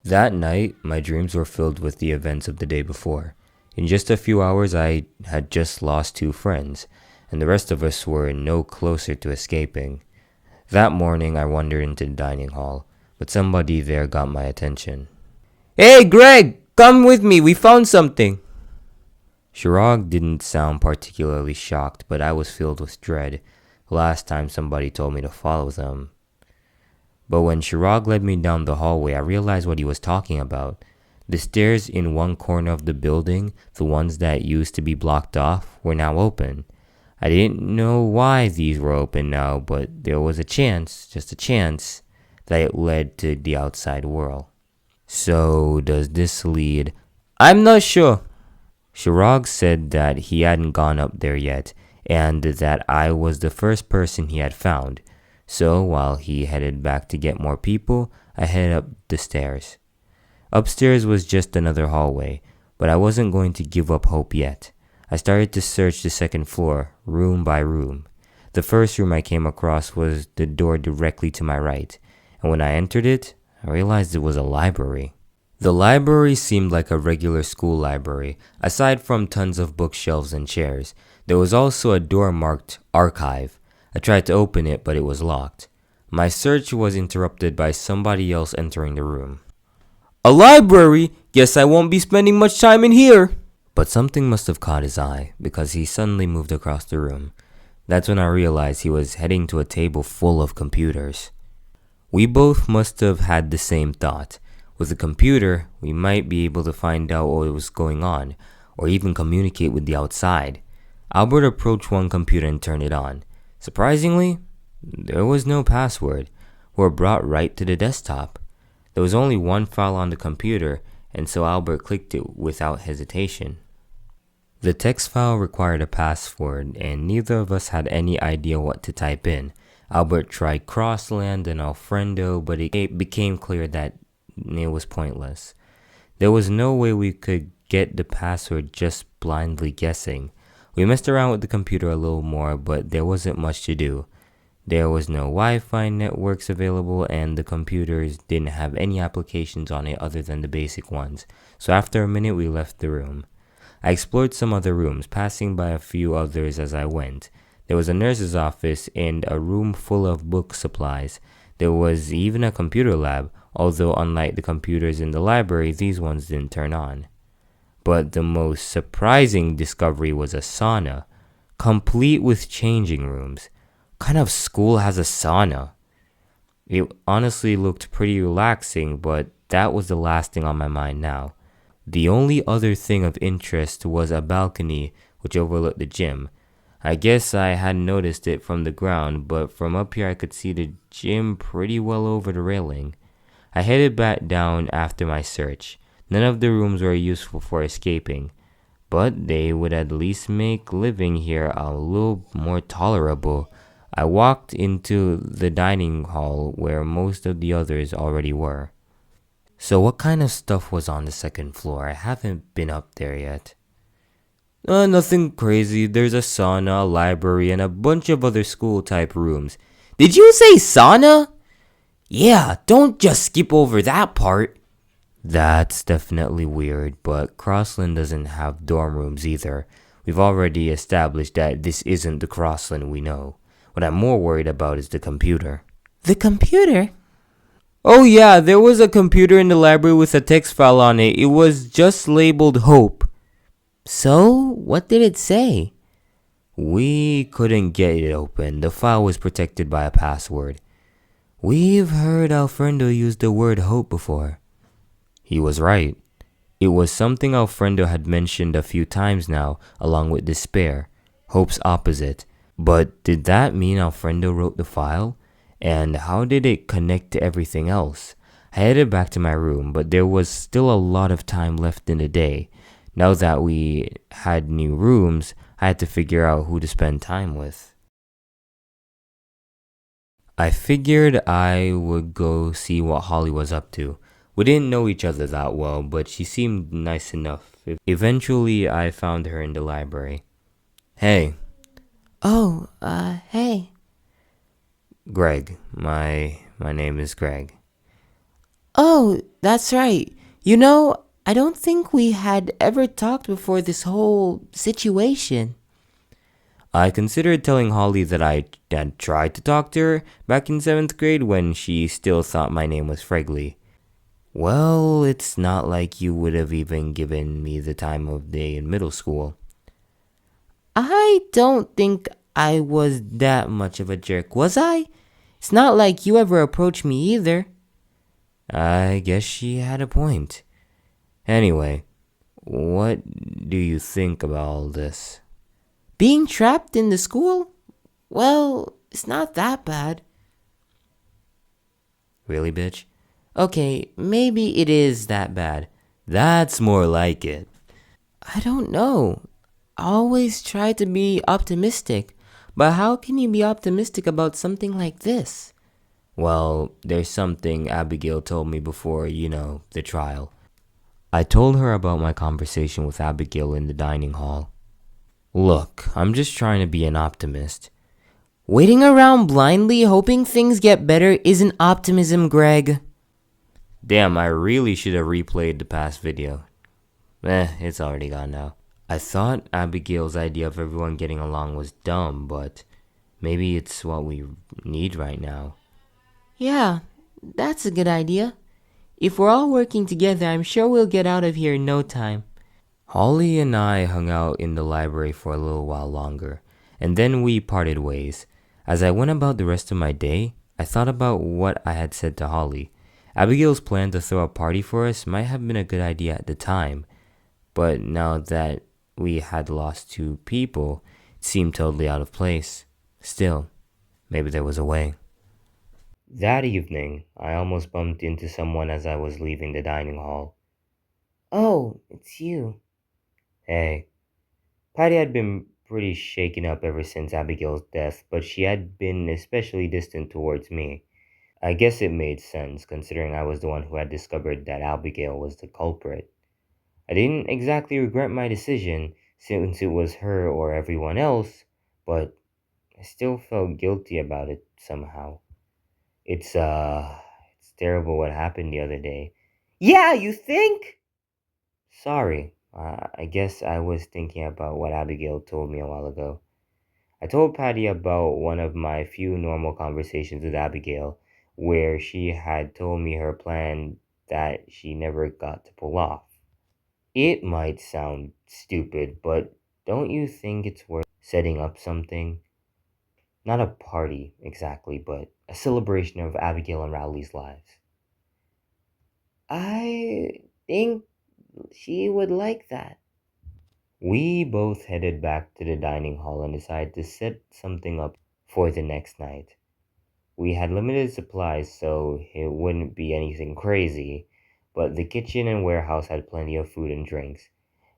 That night, my dreams were filled with the events of the day before. In just a few hours, I had just lost two friends, and the rest of us were no closer to escaping. That morning, I wandered into the dining hall, but somebody there got my attention. "Hey, Greg! Come with me, we found something!" Shirag didn't sound particularly shocked, but I was filled with dread. Last time somebody told me to follow them. But when Shirag led me down the hallway, I realized what he was talking about. The stairs in one corner of the building, the ones that used to be blocked off, were now open. I didn't know why these were open now, but there was a chance, just a chance, that it led to the outside world. So, does this lead? I'm not sure. Shirag said that he hadn't gone up there yet, and that I was the first person he had found. So, while he headed back to get more people, I headed up the stairs. Upstairs was just another hallway, but I wasn't going to give up hope yet. I started to search the second floor, room by room. The first room I came across was the door directly to my right, and when I entered it, I realized it was a library. The library seemed like a regular school library. Aside from tons of bookshelves and chairs, there was also a door marked Archive. I tried to open it, but it was locked. My search was interrupted by somebody else entering the room. "A library? Guess I won't be spending much time in here." But something must have caught his eye, because he suddenly moved across the room. That's when I realized he was heading to a table full of computers. We both must have had the same thought. With a computer, we might be able to find out what was going on, or even communicate with the outside. Albert approached one computer and turned it on. Surprisingly, there was no password. We were brought right to the desktop. There was only one file on the computer, and so Albert clicked it without hesitation. The text file required a password, and neither of us had any idea what to type in. Albert tried Crossland and Alfredo, but it became clear that it was pointless. There was no way we could get the password just blindly guessing. We messed around with the computer a little more, but there wasn't much to do. There was no Wi-Fi networks available, and the computers didn't have any applications on it other than the basic ones. So after a minute, we left the room. I explored some other rooms, passing by a few others as I went. There was a nurse's office and a room full of book supplies. There was even a computer lab, although unlike the computers in the library, these ones didn't turn on. But the most surprising discovery was a sauna, complete with changing rooms. What kind of school has a sauna? It honestly looked pretty relaxing, but that was the last thing on my mind now. The only other thing of interest was a balcony which overlooked the gym. I guess I hadn't noticed it from the ground, but from up here I could see the gym pretty well over the railing. I headed back down after my search. None of the rooms were useful for escaping, but they would at least make living here a little more tolerable. I walked into the dining hall where most of the others already were. So what kind of stuff was on the second floor? I haven't been up there yet. Nothing crazy. There's a sauna, a library, and a bunch of other school-type rooms. Did you say sauna? Yeah, don't just skip over that part. That's definitely weird, but Crossland doesn't have dorm rooms either. We've already established that this isn't the Crossland we know. What I'm more worried about is the computer. The computer? Oh yeah, there was a computer in the library with a text file on it. It was just labeled Hope. So, what did it say? We couldn't get it open. The file was protected by a password. We've heard Alfredo use the word hope before. He was right. It was something Alfredo had mentioned a few times now, along with despair, hope's opposite. But did that mean Alfredo wrote the file? And how did it connect to everything else? I headed back to my room, but there was still a lot of time left in the day. Now that we had new rooms, I had to figure out who to spend time with. I figured I would go see what Holly was up to. We didn't know each other that well, but she seemed nice enough. Eventually, I found her in the library. Hey. Oh, hey. Greg. My name is Greg. Oh, that's right. You know, I don't think we had ever talked before this whole situation. I considered telling Holly that I had tried to talk to her back in 7th grade when she still thought my name was Fregley. Well, it's not like you would have even given me the time of day in middle school. I don't think I was that much of a jerk, was I? It's not like you ever approached me either. I guess she had a point. Anyway, what do you think about all this? Being trapped in the school? Well, it's not that bad. Really, bitch? Okay, maybe it is that bad. That's more like it. I don't know. I always try to be optimistic, but how can you be optimistic about something like this? Well, there's something Abigail told me before, the trial. I told her about my conversation with Abigail in the dining hall. Look, I'm just trying to be an optimist. Waiting around blindly hoping things get better isn't optimism, Greg. Damn, I really should have replayed the past video. It's already gone now. I thought Abigail's idea of everyone getting along was dumb, but maybe it's what we need right now. Yeah, that's a good idea. If we're all working together, I'm sure we'll get out of here in no time. Holly and I hung out in the library for a little while longer, and then we parted ways. As I went about the rest of my day, I thought about what I had said to Holly. Abigail's plan to throw a party for us might have been a good idea at the time, but now that we had lost two people, it seemed totally out of place. Still, maybe there was a way. That evening, I almost bumped into someone as I was leaving the dining hall. Oh, it's you. Hey, Patty had been pretty shaken up ever since Abigail's death, but she had been especially distant towards me. I guess it made sense, considering I was the one who had discovered that Abigail was the culprit. I didn't exactly regret my decision, since it was her or everyone else, but I still felt guilty about it somehow. It's, it's terrible what happened the other day. Yeah, you think? Sorry, I guess I was thinking about what Abigail told me a while ago. I told Patty about one of my few normal conversations with Abigail, where she had told me her plan that she never got to pull off. It might sound stupid, but don't you think it's worth setting up something? Not a party, exactly, but a celebration of Abigail and Rowley's lives. I think she would like that. We both headed back to the dining hall and decided to set something up for the next night. We had limited supplies, so it wouldn't be anything crazy, but the kitchen and warehouse had plenty of food and drinks.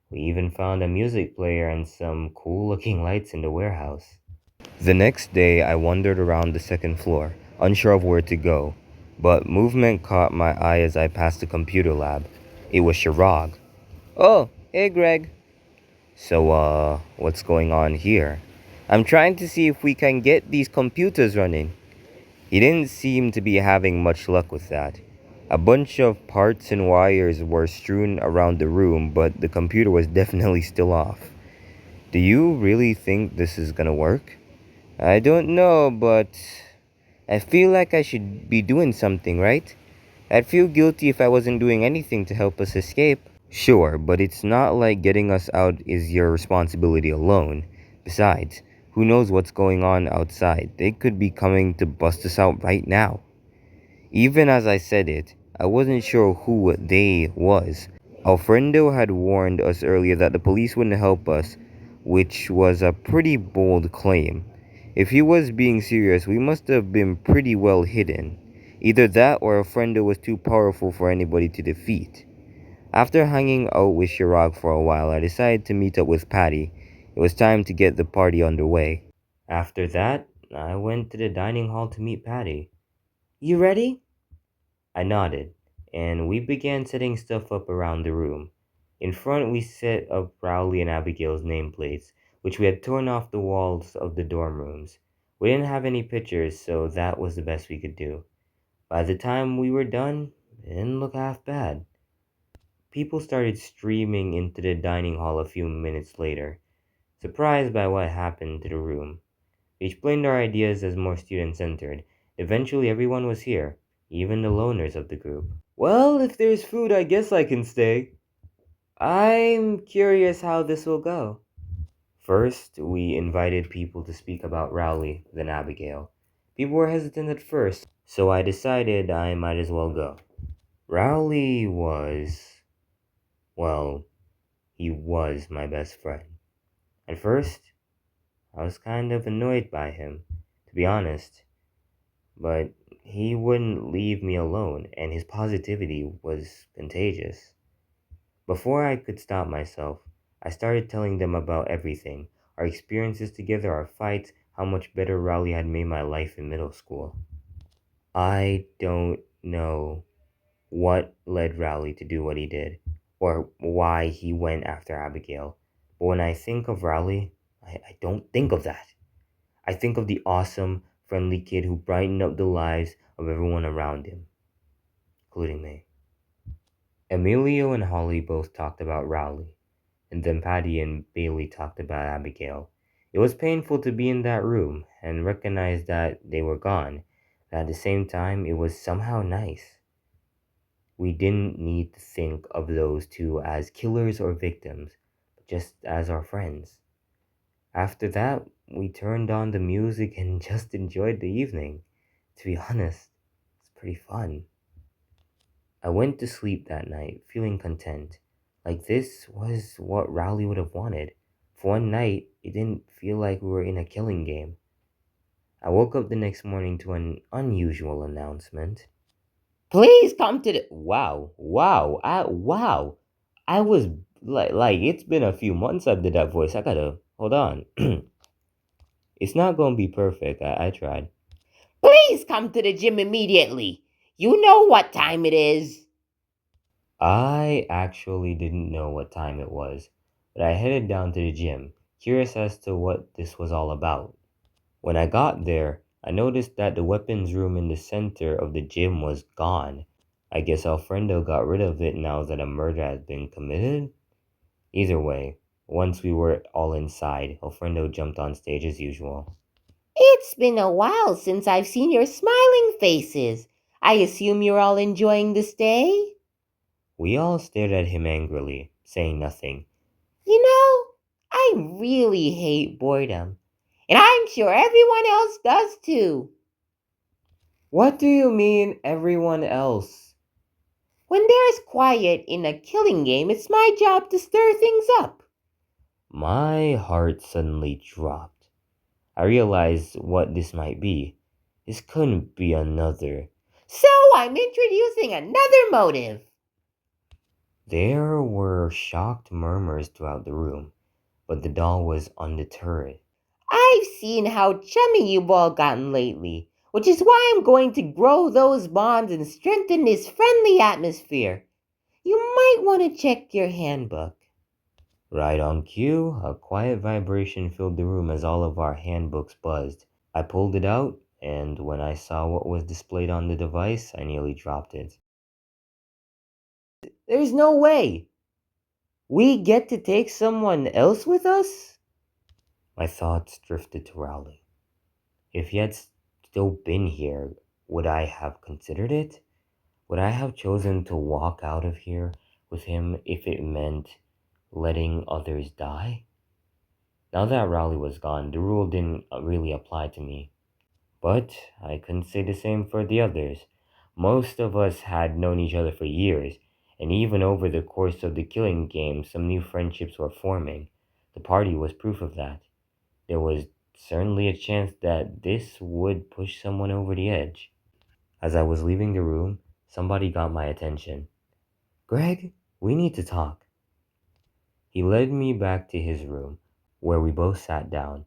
We even found a music player and some cool looking lights in the warehouse. The next day, I wandered around the second floor, unsure of where to go, but movement caught my eye as I passed the computer lab. It was Shirag. Oh, hey Greg. So, what's going on here? I'm trying to see if we can get these computers running. He didn't seem to be having much luck with that. A bunch of parts and wires were strewn around the room, but the computer was definitely still off. Do you really think this is gonna work? I don't know, but I feel like I should be doing something, right? I'd feel guilty if I wasn't doing anything to help us escape. Sure, but it's not like getting us out is your responsibility alone. Besides, who knows what's going on outside? They could be coming to bust us out right now. Even as I said it, I wasn't sure who they was. Alfredo had warned us earlier that the police wouldn't help us, which was a pretty bold claim. If he was being serious, we must have been pretty well hidden. Either that or Alfredo was too powerful for anybody to defeat. After hanging out with Chirag for a while, I decided to meet up with Patty. It was time to get the party underway. After that, I went to the dining hall to meet Patty. You ready? I nodded, and we began setting stuff up around the room. In front, we set up Rowley and Abigail's nameplates, which we had torn off the walls of the dorm rooms. We didn't have any pictures, so that was the best we could do. By the time we were done, It didn't look half bad. People started streaming into the dining hall a few minutes later, surprised by what happened to the room. We explained our ideas as more students entered. Eventually, everyone was here, even the loners of the group. Well, if there's food, I guess I can stay. I'm curious how this will go. First, we invited people to speak about Rowley, then Abigail. People were hesitant at first, so I decided I might as well go. Rowley was, well, he was my best friend. At first, I was kind of annoyed by him, to be honest, but he wouldn't leave me alone, and his positivity was contagious. Before I could stop myself, I started telling them about everything, our experiences together, our fights, how much better Rowley had made my life in middle school. I don't know what led Rowley to do what he did, or why he went after Abigail. But when I think of Rowley, I don't think of that. I think of the awesome, friendly kid who brightened up the lives of everyone around him, including me. Emilio and Holly both talked about Rowley, and then Patty and Bailey talked about Abigail. It was painful to be in that room and recognize that they were gone, but at the same time, it was somehow nice. We didn't need to think of those two as killers or victims, but just as our friends. After that, we turned on the music and just enjoyed the evening. To be honest, it's pretty fun. I went to sleep that night feeling content. Like this was what Rowley would have wanted. For one night, it didn't feel like we were in a killing game. I woke up the next morning to an unusual announcement. Please come to the. Wow. I was like, it's been a few months I did that voice. I gotta hold on. It's not gonna be perfect. I tried. Please come to the gym immediately. You know what time it is. I actually didn't know what time it was, but I headed down to the gym, curious as to what this was all about. When I got there, I noticed that the weapons room in the center of the gym was gone. I guess Alfredo got rid of it now that a murder had been committed? Either way, once we were all inside, Alfredo jumped on stage as usual. It's been a while since I've seen your smiling faces. I assume you're all enjoying this day? We all stared at him angrily, saying nothing. You know, I really hate boredom. And I'm sure everyone else does too. What do you mean, everyone else? When there's quiet in a killing game, it's my job to stir things up. My heart suddenly dropped. I realized what this might be. This couldn't be another. So I'm introducing another motive. There were shocked murmurs throughout the room, but the doll was undeterred. I've seen how chummy you've all gotten lately, which is why I'm going to grow those bonds and strengthen this friendly atmosphere. You might want to check your handbook. Right on cue, a quiet vibration filled the room as all of our handbooks buzzed. I pulled it out, and when I saw what was displayed on the device, I nearly dropped it. There's no way! We get to take someone else with us? My thoughts drifted to Rowley. If he had still been here, would I have considered it? Would I have chosen to walk out of here with him if it meant letting others die? Now that Rowley was gone, the rule didn't really apply to me. But I couldn't say the same for the others. Most of us had known each other for years, and even over the course of the killing game, some new friendships were forming. The party was proof of that. There was certainly a chance that this would push someone over the edge. As I was leaving the room, somebody got my attention. Greg, we need to talk. He led me back to his room, where we both sat down.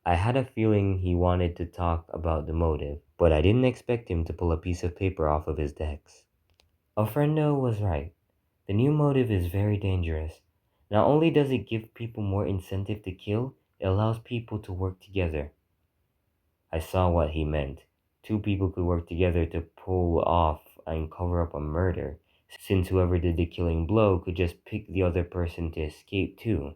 I had a feeling he wanted to talk about the motive, but I didn't expect him to pull a piece of paper off of his desk. Ofrendo was right. The new motive is very dangerous. Not only does it give people more incentive to kill, it allows people to work together. I saw what he meant. Two people could work together to pull off and cover up a murder, since whoever did the killing blow could just pick the other person to escape too.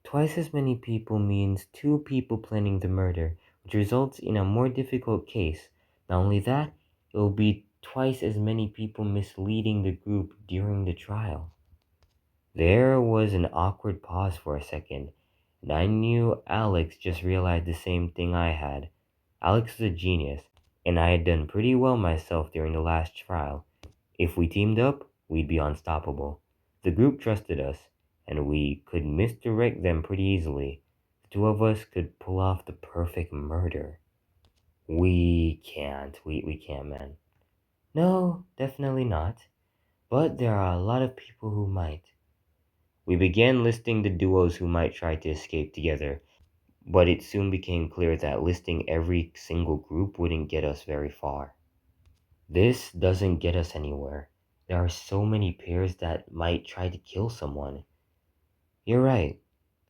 Twice as many people means two people planning the murder, which results in a more difficult case. Not only that, it will be twice as many people misleading the group during the trial. There was an awkward pause for a second, and I knew Alex just realized the same thing I had. Alex was a genius, and I had done pretty well myself during the last trial. If we teamed up, we'd be unstoppable. The group trusted us, and we could misdirect them pretty easily. The two of us could pull off the perfect murder. We can't. We can't, man. No, definitely not. But there are a lot of people who might. We began listing the duos who might try to escape together, but it soon became clear that listing every single group wouldn't get us very far. This doesn't get us anywhere. There are so many pairs that might try to kill someone. You're right.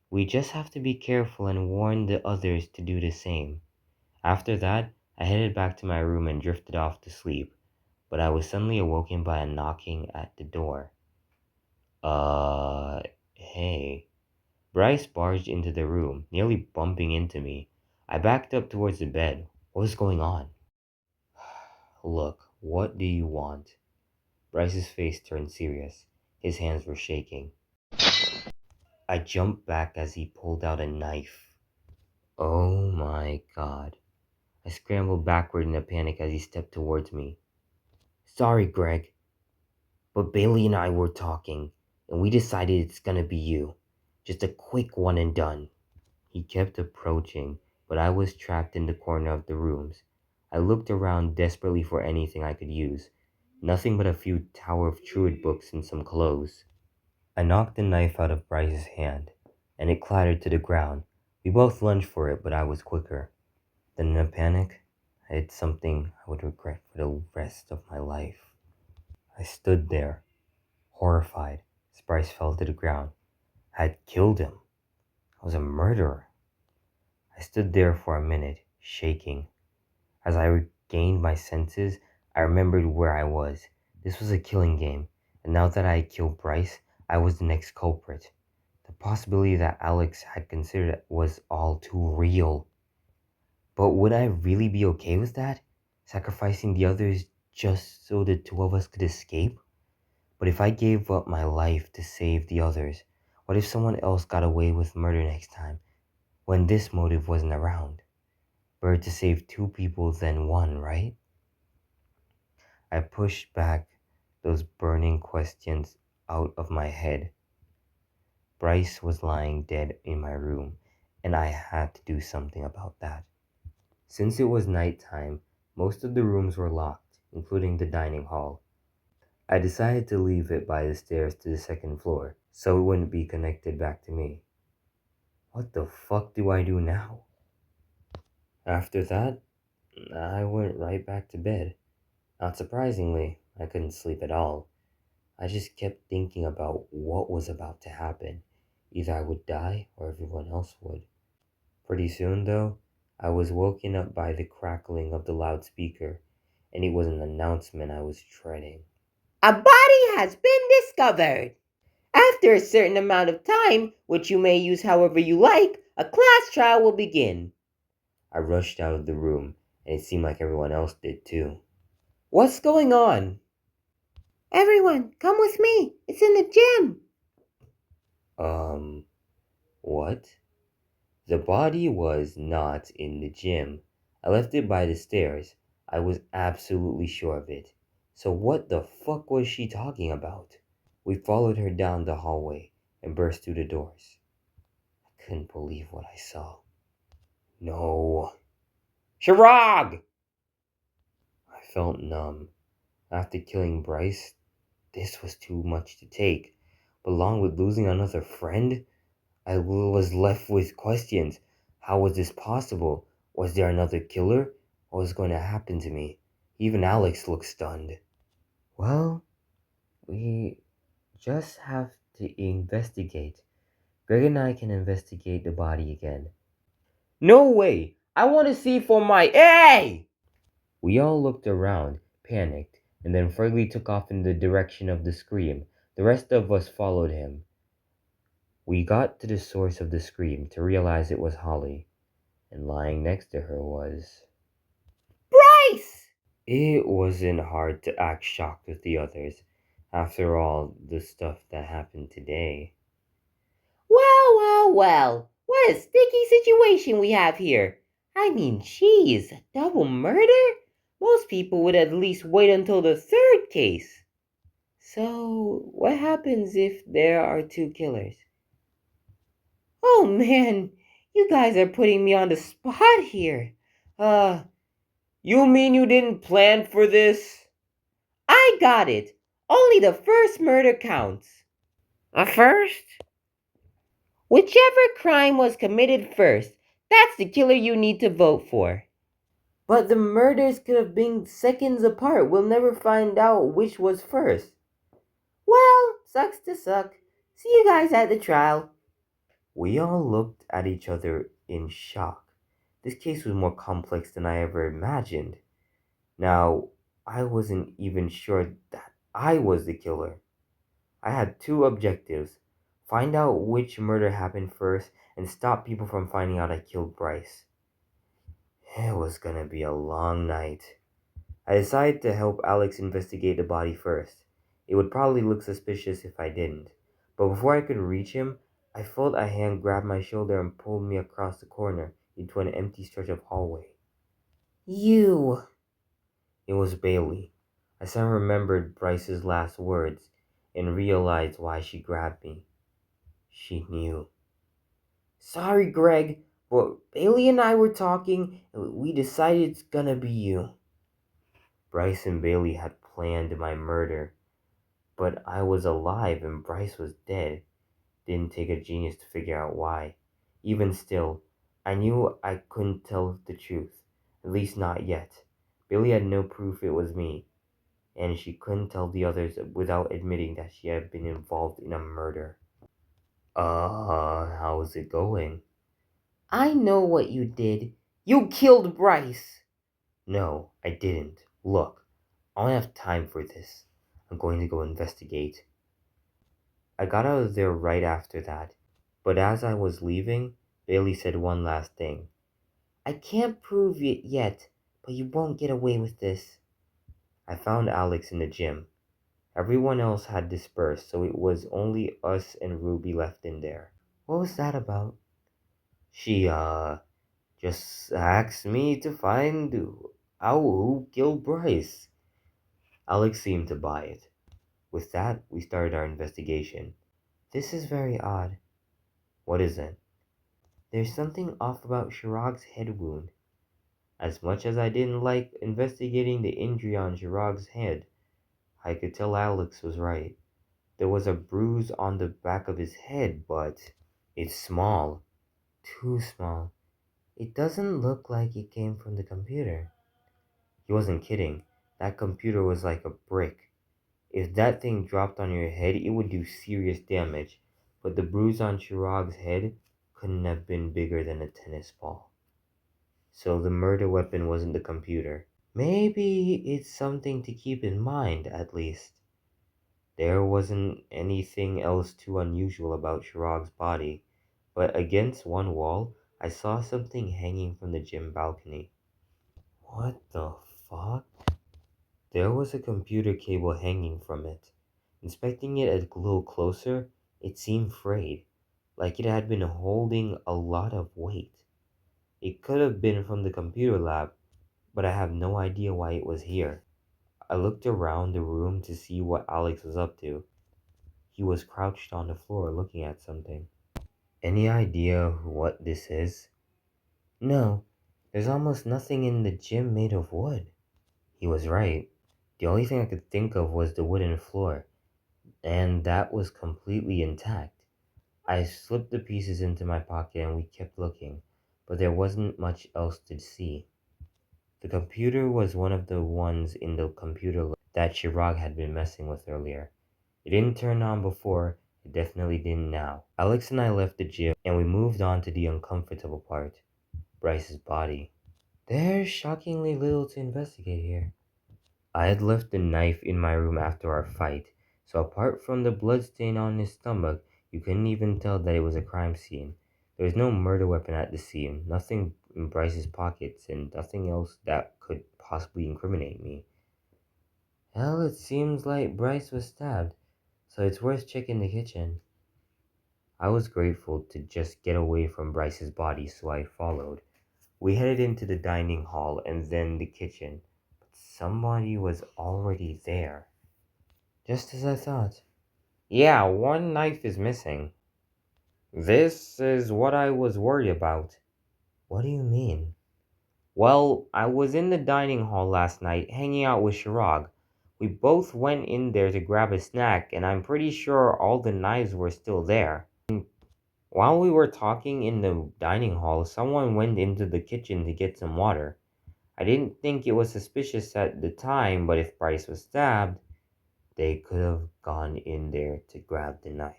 We just have to be careful and warn the others to do the same. After that, I headed back to my room and drifted off to sleep, but I was suddenly awoken by a knocking at the door. Hey. Bryce barged into the room, nearly bumping into me. I backed up towards the bed. What was going on? Look, what do you want? Bryce's face turned serious. His hands were shaking. I jumped back as he pulled out a knife. Oh my god. I scrambled backward in a panic as he stepped towards me. Sorry, Greg, but Bailey and I were talking, and we decided it's gonna be you. Just a quick one and done. He kept approaching, but I was trapped in the corner of the rooms. I looked around desperately for anything I could use. Nothing but a few Tower of Druid books and some clothes. I knocked the knife out of Bryce's hand, and it clattered to the ground. We both lunged for it, but I was quicker. Then in a panic, I did something I would regret for the rest of my life. I stood there, horrified, as Bryce fell to the ground. I had killed him. I was a murderer. I stood there for a minute, shaking. As I regained my senses, I remembered where I was. This was a killing game, and now that I had killed Bryce, I was the next culprit. The possibility that Alex had considered was all too real. But would I really be okay with that? Sacrificing the others just so the two of us could escape? But if I gave up my life to save the others, what if someone else got away with murder next time, when this motive wasn't around? Better to save two people than one, right? I pushed back those burning questions out of my head. Bryce was lying dead in my room, and I had to do something about that. Since it was nighttime, most of the rooms were locked, including the dining hall. I decided to leave it by the stairs to the second floor, so it wouldn't be connected back to me. What the fuck do I do now? After that, I went right back to bed. Not surprisingly, I couldn't sleep at all. I just kept thinking about what was about to happen. Either I would die or everyone else would. Pretty soon, though, I was woken up by the crackling of the loudspeaker, and it was an announcement I was dreading. A body has been discovered. After a certain amount of time, which you may use however you like, a class trial will begin. I rushed out of the room, and it seemed like everyone else did too. What's going on? Everyone, come with me. It's in the gym. What? The body was not in the gym. I left it by the stairs. I was absolutely sure of it. So what the fuck was she talking about? We followed her down the hallway and burst through the doors. I couldn't believe what I saw. No. Shirag! I felt numb. After killing Bryce, this was too much to take. But along with losing another friend, I was left with questions. How was this possible? Was there another killer? What was going to happen to me? Even Alex looked stunned. Well, we just have to investigate. Greg and I can investigate the body again. No way. I want to see for my... Hey! We all looked around, panicked, and then Fergie took off in the direction of the scream. The rest of us followed him. We got to the source of the scream to realize it was Holly, and lying next to her was... Bryce! It wasn't hard to act shocked with the others, after all the stuff that happened today. Well, well, well. What a sticky situation we have here. I mean, geez, double murder? Most people would at least wait until the third case. So, what happens if there are two killers? Oh man, you guys are putting me on the spot here. Uh, you mean you didn't plan for this? I got it. Only the first murder counts. A first? Whichever crime was committed first, that's the killer you need to vote for. But the murders could have been seconds apart. We'll never find out which was first. Well, sucks to suck. See you guys at the trial. We all looked at each other in shock. This case was more complex than I ever imagined. Now, I wasn't even sure that I was the killer. I had two objectives: find out which murder happened first and stop people from finding out I killed Bryce. It was gonna be a long night. I decided to help Alex investigate the body first. It would probably look suspicious if I didn't. But before I could reach him, I felt a hand grab my shoulder and pull me across the corner into an empty stretch of hallway. You. It was Bailey. I suddenly remembered Bryce's last words and realized why she grabbed me. She knew. Sorry, Greg, but Bailey and I were talking and we decided it's gonna be you. Bryce and Bailey had planned my murder, but I was alive and Bryce was dead. Didn't take a genius to figure out why. Even still, I knew I couldn't tell the truth, at least not yet. Bailey had no proof it was me, and she couldn't tell the others without admitting that she had been involved in a murder. How's it going? I know what you did. You killed Bryce. No, I didn't. Look, I don't have time for this. I'm going to go investigate. I got out of there right after that, but as I was leaving, Bailey said one last thing. I can't prove it yet, but you won't get away with this. I found Alex in the gym. Everyone else had dispersed, so it was only us and Ruby left in there. What was that about? She, just asked me to find out who killed Bryce. Alex seemed to buy it. With that, we started our investigation. This is very odd. What is it? There's something off about Chirag's head wound. As much as I didn't like investigating the injury on Chirag's head, I could tell Alex was right. There was a bruise on the back of his head, but it's small. Too small. It doesn't look like it came from the computer. He wasn't kidding. That computer was like a brick. If that thing dropped on your head, it would do serious damage, but the bruise on Chirag's head couldn't have been bigger than a tennis ball. So the murder weapon wasn't the computer. Maybe it's something to keep in mind, at least. There wasn't anything else too unusual about Chirag's body, but against one wall, I saw something hanging from the gym balcony. What the fuck? There was a computer cable hanging from it. Inspecting it a little closer, it seemed frayed, like it had been holding a lot of weight. It could have been from the computer lab, but I have no idea why it was here. I looked around the room to see what Alex was up to. He was crouched on the floor looking at something. Any idea what this is? No, there's almost nothing in the gym made of wood. He was right. The only thing I could think of was the wooden floor, and that was completely intact. I slipped the pieces into my pocket and we kept looking, but there wasn't much else to see. The computer was one of the ones in the computer lab that Chirag had been messing with earlier. It didn't turn on before, it definitely didn't now. Alex and I left the gym and we moved on to the uncomfortable part, Bryce's body. There's shockingly little to investigate here. I had left the knife in my room after our fight, so apart from the bloodstain on his stomach, you couldn't even tell that it was a crime scene. There was no murder weapon at the scene, nothing in Bryce's pockets, and nothing else that could possibly incriminate me. Hell, it seems like Bryce was stabbed, so it's worth checking the kitchen. I was grateful to just get away from Bryce's body, so I followed. We headed into the dining hall and then the kitchen, but somebody was already there. Just as I thought. Yeah, one knife is missing. This is what I was worried about. What do you mean? Well, I was in the dining hall last night hanging out with Shirag. We both went in there to grab a snack, and I'm pretty sure all the knives were still there. While we were talking in the dining hall, someone went into the kitchen to get some water. I didn't think it was suspicious at the time, but if Bryce was stabbed, they could have gone in there to grab the knife.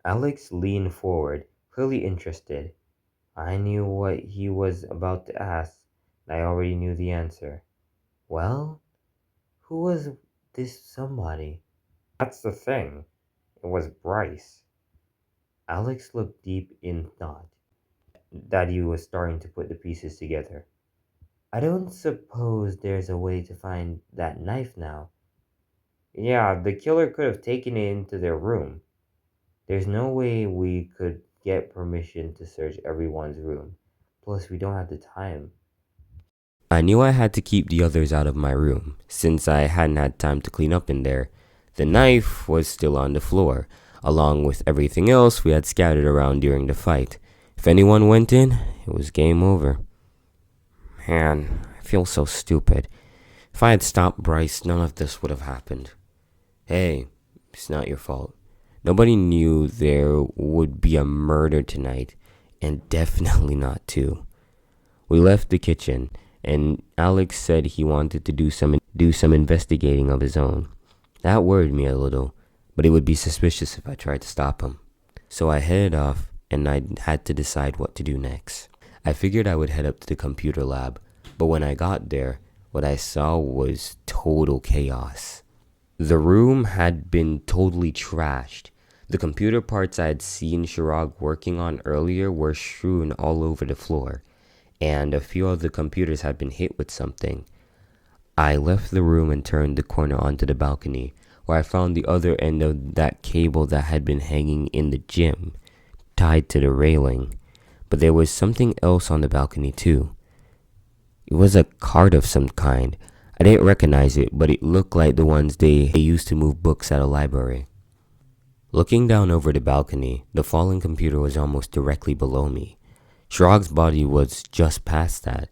Alex leaned forward, clearly interested. I knew what he was about to ask, and I already knew the answer. Well, who was this somebody? That's the thing. It was Bryce. Alex looked deep in thought. That he was starting to put the pieces together. I don't suppose there's a way to find that knife now. Yeah, the killer could have taken it into their room. There's no way we could get permission to search everyone's room. Plus, we don't have the time. I knew I had to keep the others out of my room, since I hadn't had time to clean up in there. The knife was still on the floor, along with everything else we had scattered around during the fight. If anyone went in, it was game over. Man, I feel so stupid. If I had stopped Bryce, none of this would have happened. Hey, it's not your fault. Nobody knew there would be a murder tonight, and definitely not two. We left the kitchen, and Alex said he wanted to do some investigating of his own. That worried me a little, but it would be suspicious if I tried to stop him. So I headed off, and I had to decide what to do next. I figured I would head up to the computer lab, but when I got there, what I saw was total chaos. The room had been totally trashed. The computer parts I had seen Shirag working on earlier were strewn all over the floor, and a few of the computers had been hit with something. I left the room and turned the corner onto the balcony, where I found the other end of that cable that had been hanging in the gym, tied to the railing. But there was something else on the balcony too. It was a cart of some kind. I didn't recognize it, but it looked like the ones they used to move books at a library. Looking down over the balcony, the fallen computer was almost directly below me. Shrog's body was just past that.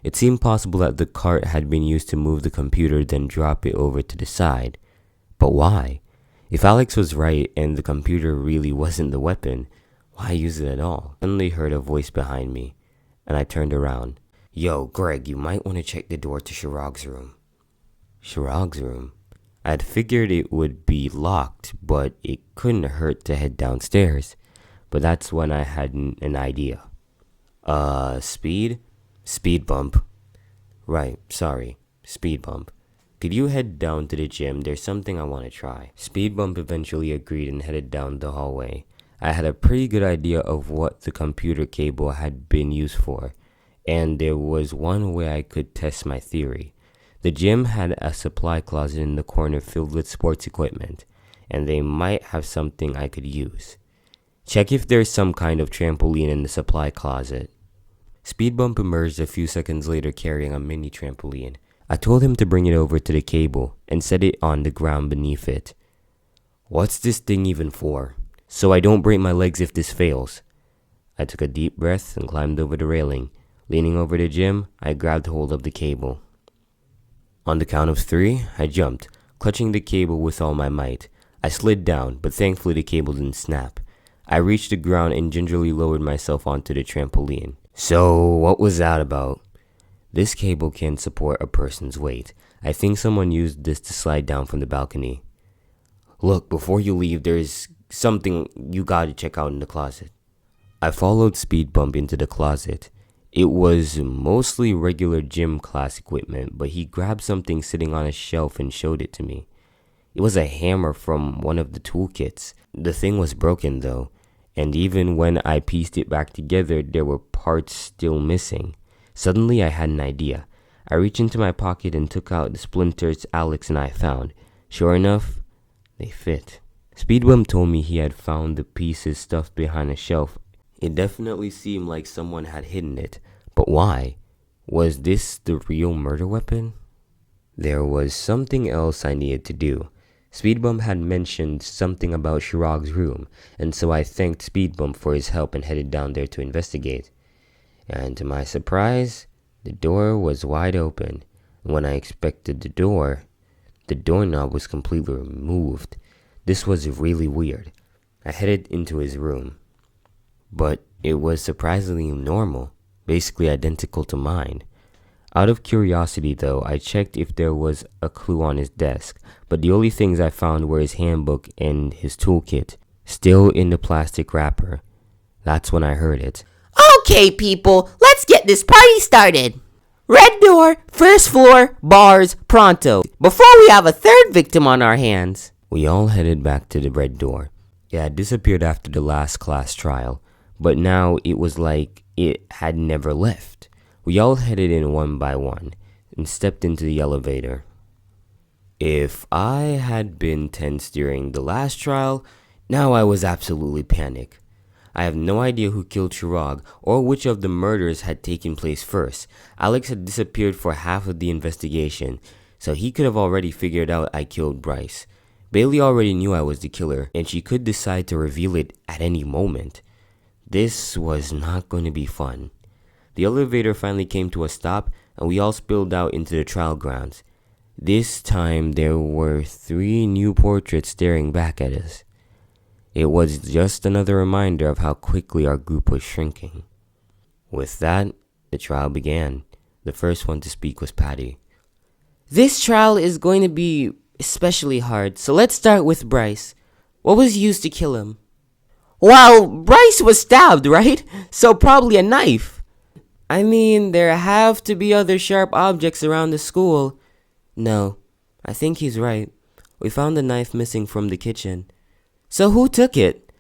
It seemed possible that the cart had been used to move the computer, then drop it over to the side. But why? If Alex was right and the computer really wasn't the weapon, why use it at all? I suddenly heard a voice behind me, and I turned around. Yo, Greg, you might want to check the door to Shirag's room. Shirag's room? I had figured it would be locked, but it couldn't hurt to head downstairs. But that's when I had an idea. Speed? Speed bump. Right, sorry. Speed bump. Could you head down to the gym? There's something I want to try. Speed bump eventually agreed and headed down the hallway. I had a pretty good idea of what the computer cable had been used for, and there was one way I could test my theory. The gym had a supply closet in the corner filled with sports equipment, and they might have something I could use. Check if there's some kind of trampoline in the supply closet. Speed bump emerged a few seconds later carrying a mini trampoline. I told him to bring it over to the cable and set it on the ground beneath it. What's this thing even for? So I don't break my legs if this fails. I took a deep breath and climbed over the railing. Leaning over the gym, I grabbed hold of the cable. On the count of 3, I jumped, clutching the cable with all my might. I slid down, but thankfully the cable didn't snap. I reached the ground and gingerly lowered myself onto the trampoline. So, what was that about? This cable can support a person's weight. I think someone used this to slide down from the balcony. Look, before you leave, there's something you gotta check out in the closet. I followed Speed Bump into the closet. It was mostly regular gym class equipment, but he grabbed something sitting on a shelf and showed it to me. It was a hammer from one of the toolkits. The thing was broken though, and even when I pieced it back together, there were parts still missing. Suddenly I had an idea. I reached into my pocket and took out the splinters Alex and I found. Sure enough, they fit. Speedwimp told me he had found the pieces stuffed behind a shelf. It definitely seemed like someone had hidden it. But why? Was this the real murder weapon? There was something else I needed to do. Speedbump had mentioned something about Chirag's room, and so I thanked Speedbump for his help and headed down there to investigate. And to my surprise, the door was wide open. When I expected the doorknob was completely removed. This was really weird. I headed into his room, but it was surprisingly normal, basically identical to mine. Out of curiosity though, I checked if there was a clue on his desk, but the only things I found were his handbook and his toolkit, still in the plastic wrapper. That's when I heard it. Okay, people, let's get this party started. Red door, first floor, bars, pronto. Before we have a third victim on our hands. We all headed back to the red door. It had disappeared after the last class trial, but now it was like it had never left. We all headed in one by one and stepped into the elevator. If I had been tense during the last trial, now I was absolutely panicked. I have no idea who killed Chirag or which of the murders had taken place first. Alex had disappeared for half of the investigation, so he could have already figured out I killed Bryce. Bailey already knew I was the killer, and she could decide to reveal it at any moment. This was not going to be fun. The elevator finally came to a stop, and we all spilled out into the trial grounds. This time, there were 3 new portraits staring back at us. It was just another reminder of how quickly our group was shrinking. With that, the trial began. The first one to speak was Patty. This trial is going to be especially hard, so let's start with Bryce. What was used to kill him? Well, Bryce was stabbed, right? So probably a knife. I mean, there have to be other sharp objects around the school. No, I think he's right. We found the knife missing from the kitchen. So who took it?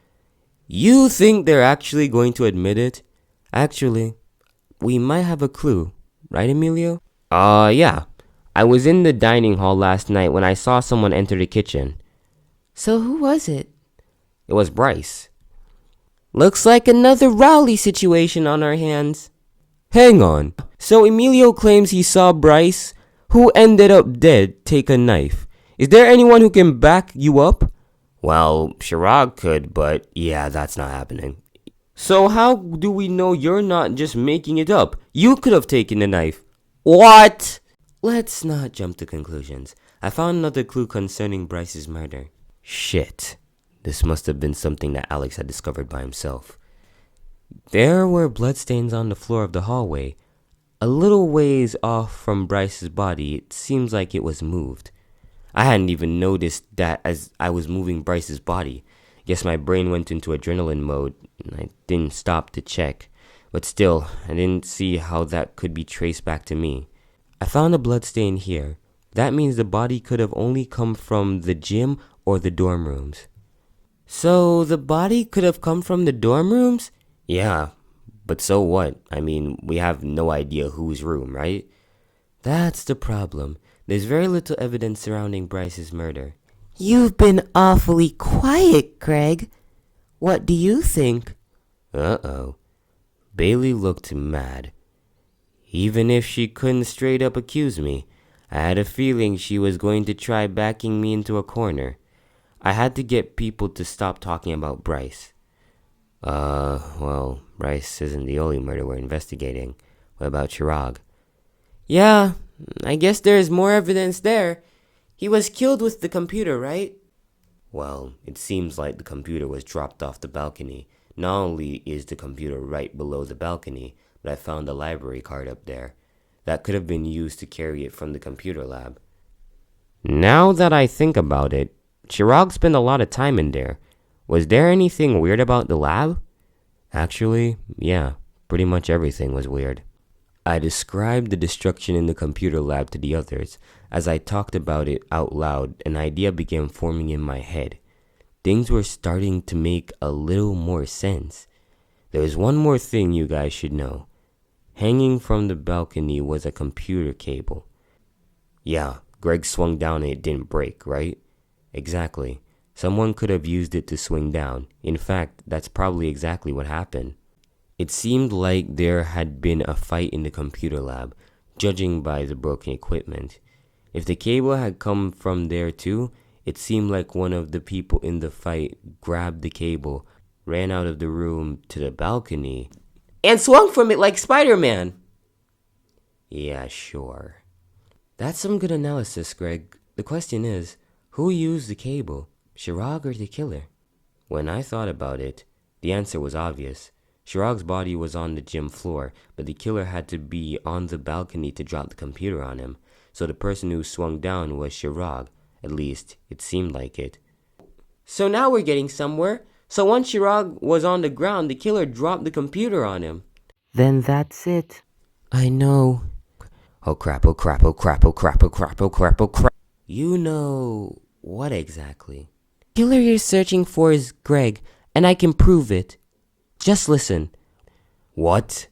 You think they're actually going to admit it? Actually, we might have a clue. Right, Emilio? Yeah. I was in the dining hall last night when I saw someone enter the kitchen. So who was it? It was Bryce. Looks like another Rowley situation on our hands. Hang on. So Emilio claims he saw Bryce, who ended up dead, take a knife. Is there anyone who can back you up? Well, Chirag could, but yeah, that's not happening. So how do we know you're not just making it up? You could have taken the knife. What? Let's not jump to conclusions. I found another clue concerning Bryce's murder. Shit. This must have been something that Alex had discovered by himself. There were bloodstains on the floor of the hallway. A little ways off from Bryce's body, it seems like it was moved. I hadn't even noticed that as I was moving Bryce's body. Guess my brain went into adrenaline mode, and I didn't stop to check. But still, I didn't see how that could be traced back to me. I found a bloodstain here. That means the body could have only come from the gym or the dorm rooms. So the body could have come from the dorm rooms? Yeah, but so what? I mean, we have no idea whose room, right? That's the problem. There's very little evidence surrounding Bryce's murder. You've been awfully quiet, Craig. What do you think? Uh-oh. Bailey looked mad. Even if she couldn't straight up accuse me, I had a feeling she was going to try backing me into a corner. I had to get people to stop talking about Bryce. Well, Bryce isn't the only murder we're investigating. What about Chirag? Yeah, I guess there's more evidence there. He was killed with the computer, right? Well, it seems like the computer was dropped off the balcony. Not only is the computer right below the balcony, but I found a library card up there. That could have been used to carry it from the computer lab. Now that I think about it, Chirag spent a lot of time in there. Was there anything weird about the lab? Actually, yeah, pretty much everything was weird. I described the destruction in the computer lab to the others. As I talked about it out loud, an idea began forming in my head. Things were starting to make a little more sense. There was one more thing you guys should know. Hanging from the balcony was a computer cable. Yeah, Greg swung down and it didn't break, right? Exactly. Someone could have used it to swing down. In fact, that's probably exactly what happened. It seemed like there had been a fight in the computer lab, judging by the broken equipment. If the cable had come from there too, it seemed like one of the people in the fight grabbed the cable, ran out of the room to the balcony, and swung from it like Spider-Man. Yeah, sure. That's some good analysis, Greg. The question is, who used the cable, Chirag or the killer? When I thought about it, the answer was obvious. Chirag's body was on the gym floor, but the killer had to be on the balcony to drop the computer on him. So the person who swung down was Chirag. At least, it seemed like it. So now we're getting somewhere. So once Chirag was on the ground, the killer dropped the computer on him. Then that's it. I know. Oh crap, oh crap, oh crap, oh crap, oh crap, oh crap, oh crap. You know what exactly? The killer you're searching for is Greg, and I can prove it. Just listen. What?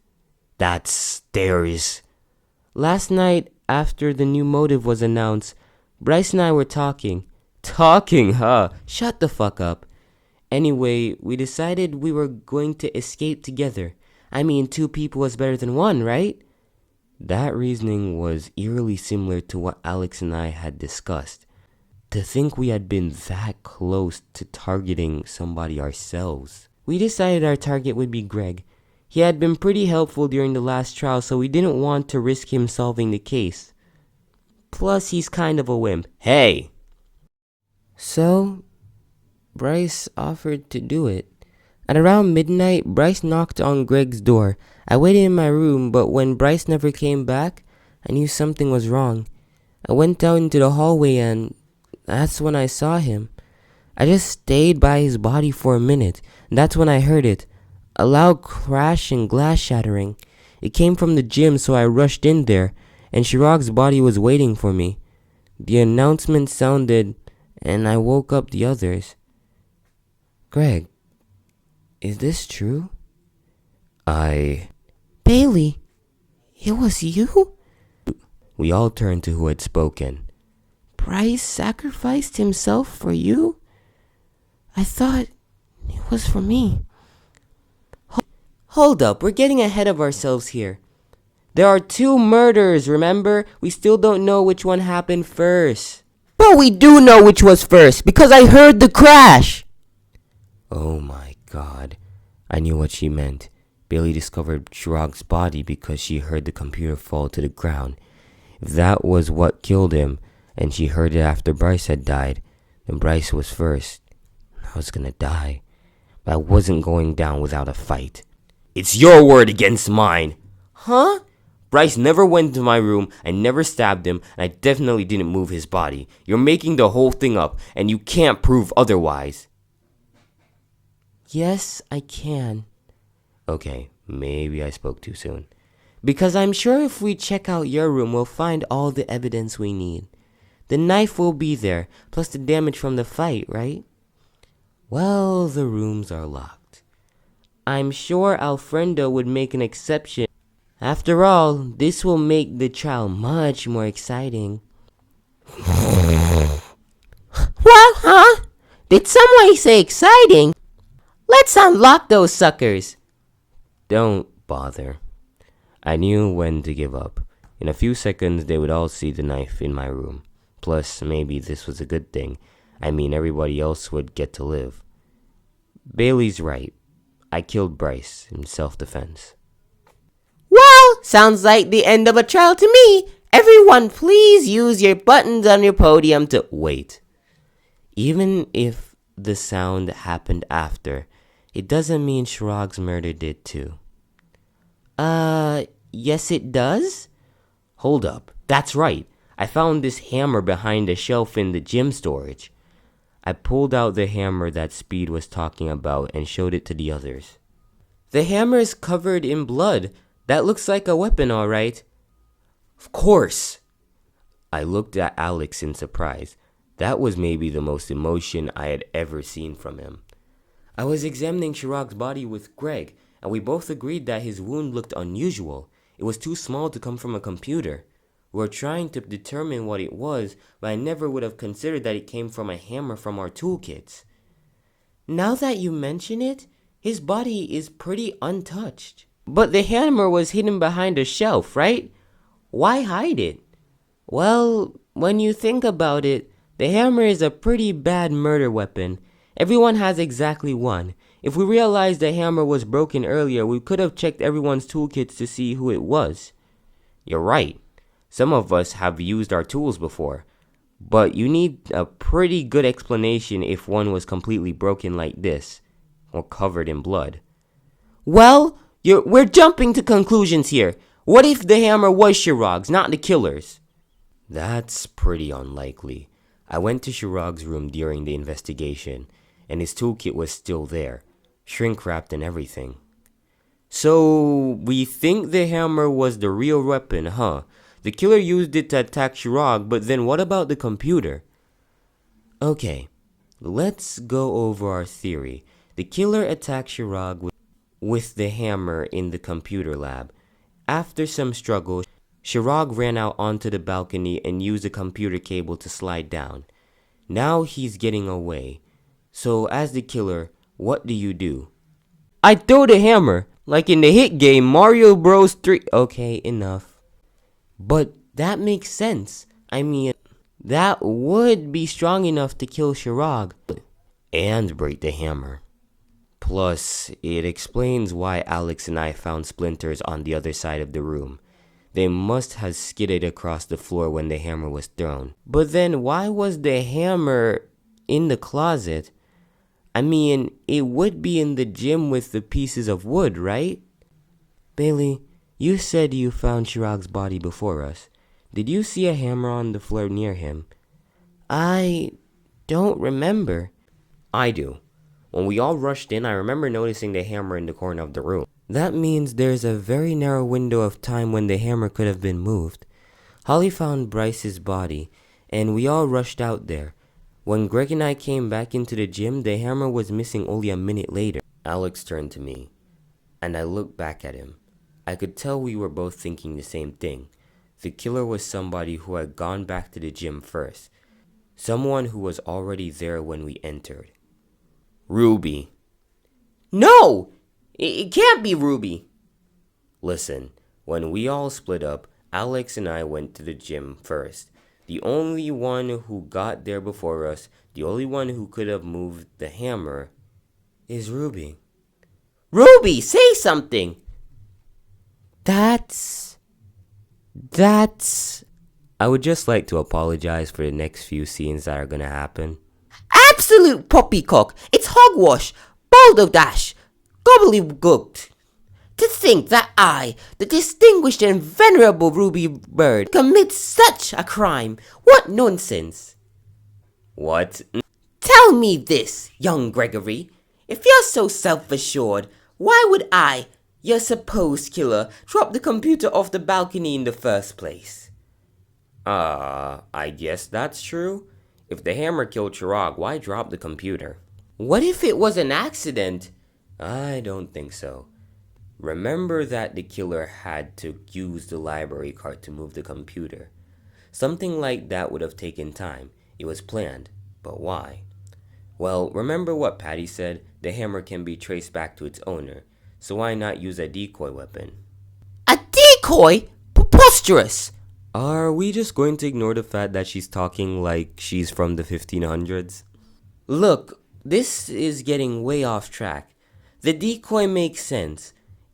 There's... Last night, after the new motive was announced, Bryce and I were talking. Talking, huh? Shut the fuck up. Anyway, we decided we were going to escape together. I mean, 2 people was better than 1, right? That reasoning was eerily similar to what Alex and I had discussed. To think we had been that close to targeting somebody ourselves. We decided our target would be Greg. He had been pretty helpful during the last trial, so we didn't want to risk him solving the case. Plus, he's kind of a wimp. Hey! So, Bryce offered to do it. At around midnight, Bryce knocked on Greg's door. I waited in my room, but when Bryce never came back, I knew something was wrong. I went out into the hallway and that's when I saw him. I just stayed by his body for a minute, and that's when I heard it. A loud crash and glass shattering. It came from the gym, so I rushed in there, and Chirag's body was waiting for me. The announcement sounded, and I woke up the others. Greg, is this true? Bailey, it was you? We all turned to who had spoken. Bryce sacrificed himself for you? I thought it was for me. Hold up, we're getting ahead of ourselves here. There are 2 murders, remember? We still don't know which one happened first. But we do know which was first, because I heard the crash! Oh my god. I knew what she meant. Bailey discovered Chirag's body because she heard the computer fall to the ground. If that was what killed him, and she heard it after Bryce had died, then Bryce was first. I was gonna die. But I wasn't going down without a fight. It's your word against mine! Huh? Bryce never went into my room, I never stabbed him, and I definitely didn't move his body. You're making the whole thing up, and you can't prove otherwise. Yes, I can. Okay, maybe I spoke too soon. Because I'm sure if we check out your room, we'll find all the evidence we need. The knife will be there, plus the damage from the fight, right? Well, the rooms are locked. I'm sure Alfredo would make an exception. After all, this will make the trial much more exciting. What, huh? Did someone say exciting? Let's unlock those suckers. Don't bother. I knew when to give up. In a few seconds, they would all see the knife in my room. Plus, maybe this was a good thing. I mean, everybody else would get to live. Bailey's right. I killed Bryce in self-defense. Well, sounds like the end of a trial to me. Everyone, please use your buttons on your podium to... Wait. Even if the sound happened after, it doesn't mean Chirag's murder did too. Yes it does? Hold up. That's right. I found this hammer behind a shelf in the gym storage. I pulled out the hammer that Speed was talking about and showed it to the others. The hammer is covered in blood. That looks like a weapon, all right. Of course. I looked at Alex in surprise. That was maybe the most emotion I had ever seen from him. I was examining Chirag's body with Greg, and we both agreed that his wound looked unusual. It was too small to come from a computer. We were trying to determine what it was, but I never would have considered that it came from a hammer from our toolkits. Now that you mention it, his body is pretty untouched. But the hammer was hidden behind a shelf, right? Why hide it? Well, when you think about it, the hammer is a pretty bad murder weapon. Everyone has exactly one. If we realized the hammer was broken earlier, we could have checked everyone's toolkits to see who it was. You're right. Some of us have used our tools before, but you need a pretty good explanation if one was completely broken like this, or covered in blood. Well, we're jumping to conclusions here. What if the hammer was Chirag's, not the killer's? That's pretty unlikely. I went to Chirag's room during the investigation, and his toolkit was still there, shrink-wrapped and everything. So, we think the hammer was the real weapon, huh? The killer used it to attack Chirag, but then what about the computer? Okay, let's go over our theory. The killer attacked Chirag with the hammer in the computer lab. After some struggle, Chirag ran out onto the balcony and used the computer cable to slide down. Now he's getting away. So as the killer, what do? I throw the hammer, like in the hit game Mario Bros. 3. Okay, enough. But that makes sense. I mean, that would be strong enough to kill Chirag and break the hammer. Plus, it explains why Alex and I found splinters on the other side of the room. They must have skidded across the floor when the hammer was thrown. But then why was the hammer in the closet? I mean, it would be in the gym with the pieces of wood, right? Bailey, you said you found Chirag's body before us. Did you see a hammer on the floor near him? I don't remember. I do. When we all rushed in, I remember noticing the hammer in the corner of the room. That means there's a very narrow window of time when the hammer could have been moved. Holly found Bryce's body, and we all rushed out there. When Greg and I came back into the gym, the hammer was missing only a minute later. Alex turned to me, and I looked back at him. I could tell we were both thinking the same thing. The killer was somebody who had gone back to the gym first. Someone who was already there when we entered. Ruby. No! It can't be Ruby. Listen, when we all split up, Alex and I went to the gym first. The only one who got there before us, the only one who could have moved the hammer, is Ruby. Ruby, say something! That's... I would just like to apologize for the next few scenes that are gonna happen. Absolute poppycock! It's hogwash! Balderdash! Gobbledygook! To think that I, the distinguished and venerable Ruby Bird, commit such a crime! What nonsense! What? Tell me this, young Gregory. If you're so self-assured, why would I, your supposed killer, drop the computer off the balcony in the first place? I guess that's true. If the hammer killed Chirag, why drop the computer? What if it was an accident? I don't think so. Remember that the killer had to use the library card to move the computer. Something like that would have taken time. It was planned, but why? Well, remember what Patty said? The hammer can be traced back to its owner. So why not use a decoy weapon? A decoy? Preposterous! Are we just going to ignore the fact that she's talking like she's from the 1500s? Look, this is getting way off track. The decoy makes sense.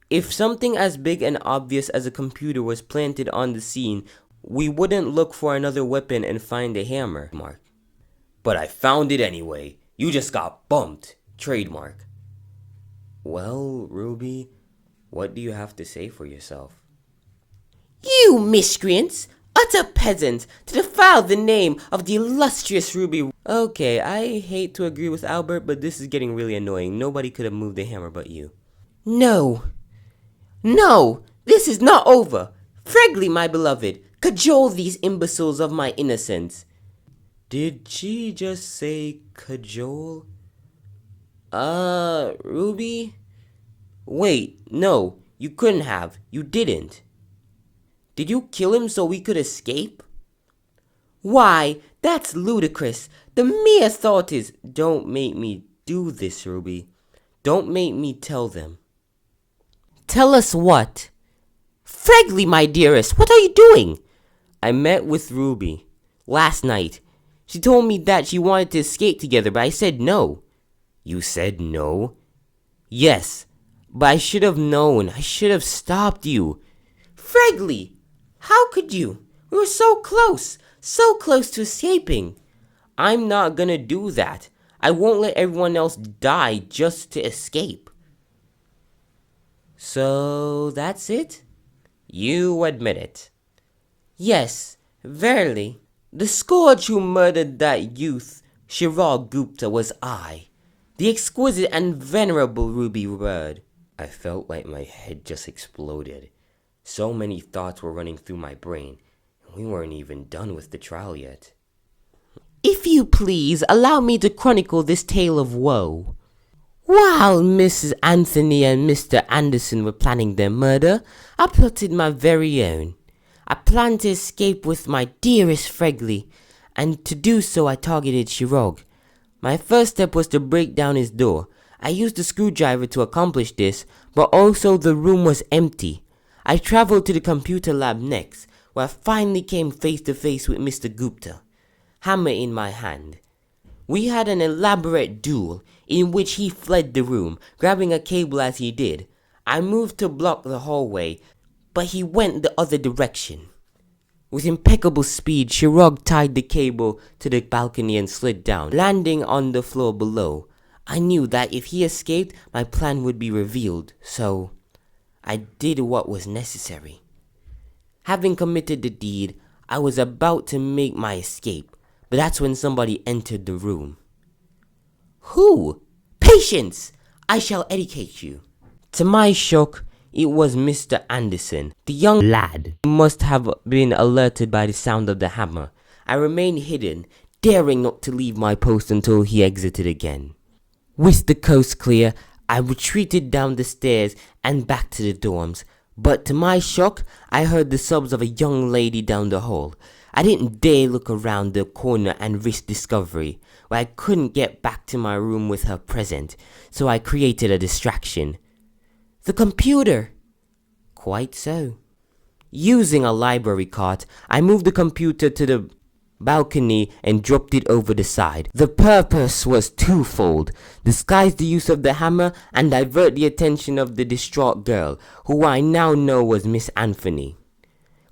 If something as big and obvious as a computer was planted on the scene, we wouldn't look for another weapon and find a hammer. But I found it anyway. You just got bumped. Trademark. Well, Ruby, what do you have to say for yourself? You miscreants! Utter peasant! To defile the name of the illustrious Ruby... Okay, I hate to agree with Albert, but this is getting really annoying. Nobody could have moved the hammer but you. No! This is not over. Fregley, my beloved, cajole these imbeciles of my innocence. Did she just say cajole? Ruby? Wait, no, you couldn't have. You didn't. Did you kill him so we could escape? Why, that's ludicrous. The mere thought is... Don't make me do this, Ruby. Don't make me tell them. Tell us what? Fregley, my dearest, what are you doing? I met with Ruby last night. She told me that she wanted to escape together, but I said no. You said no? Yes, but I should have known. I should have stopped you. Fregley, how could you? We were so close to escaping. I'm not gonna do that. I won't let everyone else die just to escape. So that's it? You admit it? Yes, verily. The scourge who murdered that youth, Chirag Gupta, was I, the exquisite and venerable Ruby Bird. I felt like my head just exploded. So many thoughts were running through my brain, and we weren't even done with the trial yet. If you please, allow me to chronicle this tale of woe. While Mrs. Anthony and Mr. Anderson were planning their murder, I plotted my very own. I planned to escape with my dearest Fregley, and to do so I targeted Chirag. My first step was to break down his door. I used a screwdriver to accomplish this, but also the room was empty. I traveled to the computer lab next, where I finally came face to face with Mr. Gupta, hammer in my hand. We had an elaborate duel, in which he fled the room, grabbing a cable as he did. I moved to block the hallway, but he went the other direction. With impeccable speed, Chirag tied the cable to the balcony and slid down, landing on the floor below. I knew that if he escaped, my plan would be revealed, so I did what was necessary. Having committed the deed, I was about to make my escape, but that's when somebody entered the room. Who? Patience! I shall educate you. To my shock, it was Mr. Anderson, the young lad. He must have been alerted by the sound of the hammer. I remained hidden, daring not to leave my post until he exited again. With the coast clear, I retreated down the stairs and back to the dorms. But to my shock, I heard the sobs of a young lady down the hall. I didn't dare look around the corner and risk discovery, where I couldn't get back to my room with her present, so I created a distraction. The computer! Quite so. Using a library cart, I moved the computer to the balcony and dropped it over the side. The purpose was twofold: disguise the use of the hammer and divert the attention of the distraught girl, who I now know was Miss Anthony.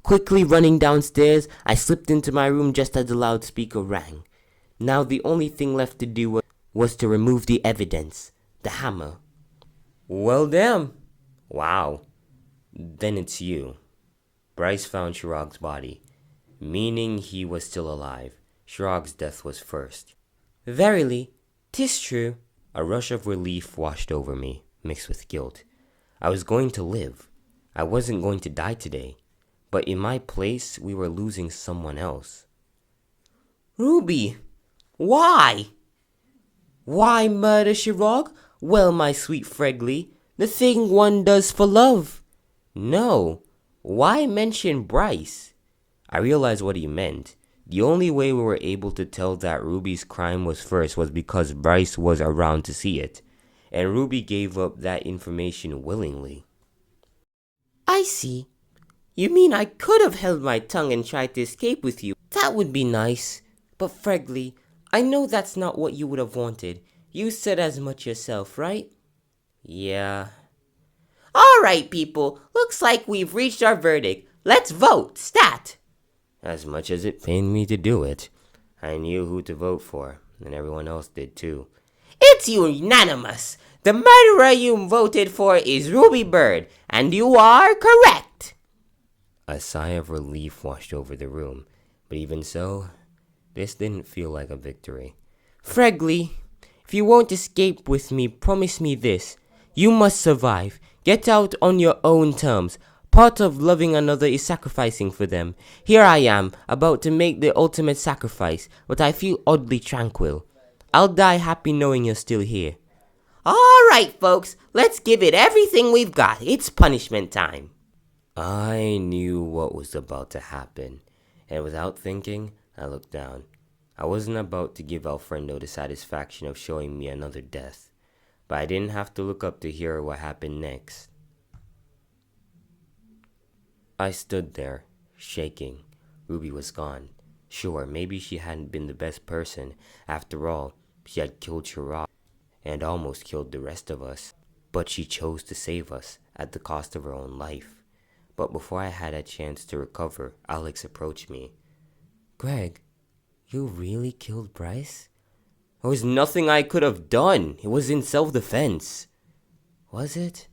Quickly running downstairs, I slipped into my room just as the loudspeaker rang. Now the only thing left to do was to remove the evidence, the hammer. Well, damn. Wow. Then it's you. Bryce found Chirag's body, meaning he was still alive. Chirag's death was first. Verily, 'tis true. A rush of relief washed over me, mixed with guilt. I was going to live. I wasn't going to die today. But in my place, we were losing someone else. Ruby, why? Why murder Chirag? Well, my sweet Fregley, the thing one does for love. No, why mention Bryce? I realized what he meant. The only way we were able to tell that Ruby's crime was first was because Bryce was around to see it, and Ruby gave up that information willingly. I see. You mean I could have held my tongue and tried to escape with you? That would be nice. But Fregley, I know that's not what you would have wanted. You said as much yourself, right? Yeah. Alright, people. Looks like we've reached our verdict. Let's vote. Stat! As much as it pained me to do it, I knew who to vote for, and everyone else did too. It's unanimous. The murderer you voted for is Ruby Bird, and you are correct. A sigh of relief washed over the room, but even so, this didn't feel like a victory. Fregley, if you won't escape with me, promise me this. You must survive. Get out on your own terms. Part of loving another is sacrificing for them. Here I am, about to make the ultimate sacrifice, but I feel oddly tranquil. I'll die happy knowing you're still here. Alright, folks, let's give it everything we've got. It's punishment time. I knew what was about to happen, and without thinking, I looked down. I wasn't about to give Alfredo the satisfaction of showing me another death, but I didn't have to look up to hear what happened next. I stood there, shaking. Ruby was gone. Sure, maybe she hadn't been the best person. After all, she had killed Chirag and almost killed the rest of us. But she chose to save us at the cost of her own life. But before I had a chance to recover, Alex approached me. Greg, you really killed Bryce? There was nothing I could have done. It was in self-defense. Was it?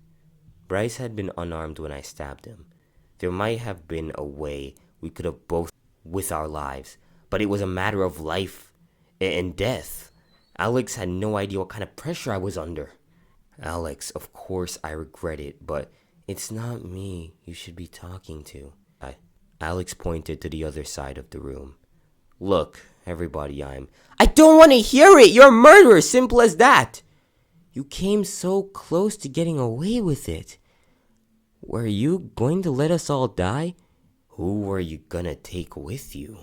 Bryce had been unarmed when I stabbed him. There might have been a way we could have both with our lives, but it was a matter of life and death. Alex had no idea what kind of pressure I was under. Alex, of course I regret it, but it's not me you should be talking to. Alex pointed to the other side of the room. Look, everybody, I don't want to hear it! You're a murderer, simple as that! You came so close to getting away with it. Were you going to let us all die? Who were you gonna take with you?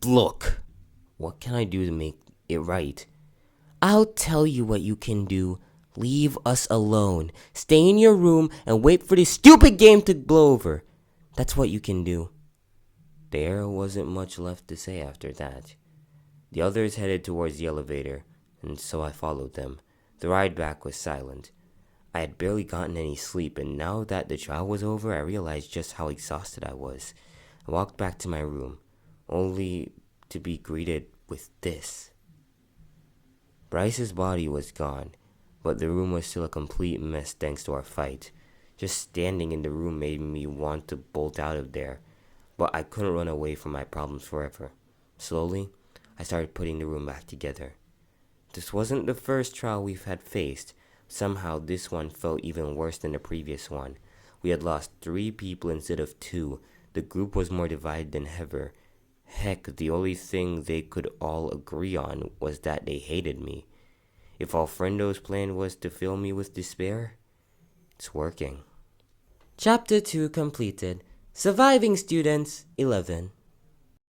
Look, what can I do to make it right? I'll tell you what you can do. Leave us alone. Stay in your room and wait for this stupid game to blow over. That's what you can do. There wasn't much left to say after that. The others headed towards the elevator, and so I followed them. The ride back was silent. I had barely gotten any sleep, and now that the trial was over, I realized just how exhausted I was. I walked back to my room, only to be greeted with this. Bryce's body was gone, but the room was still a complete mess thanks to our fight. Just standing in the room made me want to bolt out of there, but I couldn't run away from my problems forever. Slowly, I started putting the room back together. This wasn't the first trial we've had faced. Somehow this one felt even worse than the previous one. We had lost 3 people instead of 2. The group was more divided than ever. Heck, the only thing they could all agree on was that they hated me. If Alfredo's plan was to fill me with despair, it's working. Chapter 2 completed. Surviving students 11.